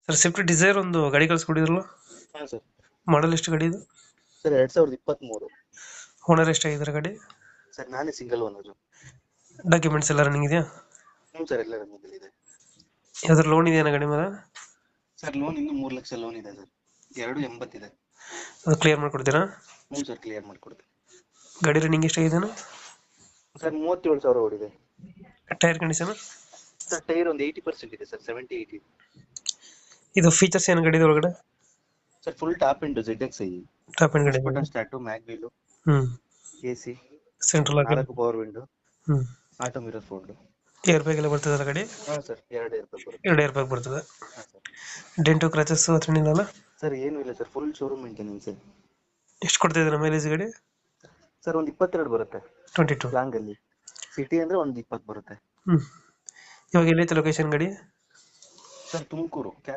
Sir Swift Dzire ಒಂದು ಗಾಡಿ ಕಳ್ಸ್ಕೊಟ್ಟಿದ್ರಲ್ಲ, ಹಾಂ ಸರ್. ಮಾಡಲ್ ಎಷ್ಟು ಗಾಡಿ ಇದು? ಸರ್ 2023. ಓನರ್ ಎಷ್ಟಾಗಿದ್ದಾರೆ ಗಾಡಿ? ಸರ್ ನಾನೇ ಸಿಂಗಲ್ ಓನರು. ಡಾಕ್ಯುಮೆಂಟ್ಸ್ ಎಲ್ಲ ರನ್ನಿಂಗ್ ಇದೆಯಾ? ಹ್ಞೂ ಸರ್, ಎಲ್ಲ ಇದೆ. ಯಾವ್ದಾದ್ರು ಲೋನ್ ಇದೆಯಾ ಗಾಡಿ ಮೇಲೆ? ಸರ್ ಲೋನ್ ಇನ್ನೂ 3 ಲಕ್ಷ ಲೋನ್ ಇದೆ ಸರ್. 280 ಇದೆ. ಅದು ಕ್ಲಿಯರ್ ಮಾಡ್ಕೊಡ್ತೀರಾ? ಹ್ಞೂ ಸರ್, ಕ್ಲಿಯರ್ ಮಾಡಿಕೊಡ್ತೀನಿ. ಗಾಡಿ ರನ್ನಿಂಗ್ ಎಷ್ಟಾಗಿದೆ? ಸರ್ 37,000 ಓಡಿದೆ. Tyre condition? ಸರ್ ಟೈರ್ ಒಂದು 80% ಇದೆ ಸರ್, 70-80. ಇದು ಫೀಚರ್ಸ್ ಏನು ಗಾಡಿ ಒಳಗಡೆ? Sir full top into ZXi, top end ಗಾಡಿ? Button start, mag wheel, hmm. AC, central lock? 4 power window, hmm. Auto mirror fold. Air bag ಎಲ್ಲ ಬರ್ತದಲ್ಲ ಗಾಡಿ? ಹಾಂ ಸರ್, 2 ಇರ್ಬೇಕು ಬರುತ್ತೆ. 2 ಏರ್ ಬ್ಯಾಗ್ ಬರ್ತದೆ. ಹಾಂ ಸರ್. ಡೆಂಟು ಕ್ರಾಚಸ್ ಹತ್ರ ಏನಿಲ್ಲ? ಸರ್ ಏನೂ ಇಲ್ಲ ಸರ್, ಫುಲ್ ಶೋರೂಮ್ ಮೇಂಟೆನೆನ್ಸ್. ಎಷ್ಟು ಕೊಡ್ತಾ ಇದ್ದೀರಾ ಮೈಲೇಜ್ ಗಾಡಿ? ಸರ್ ಒಂದು 22 ಬರುತ್ತೆ 22. ಲಾಂಗಲ್ಲಿ. ಸಿಟಿ ಅಂದರೆ ಒಂದು 20 ಬರುತ್ತೆ. ಹ್ಮ್. ಇವಾಗ ಎಲ್ಲೈತೆ ಲೊಕೇಶನ್ ಗಾಡಿ? ಸರ್ ತುಮಕೂರು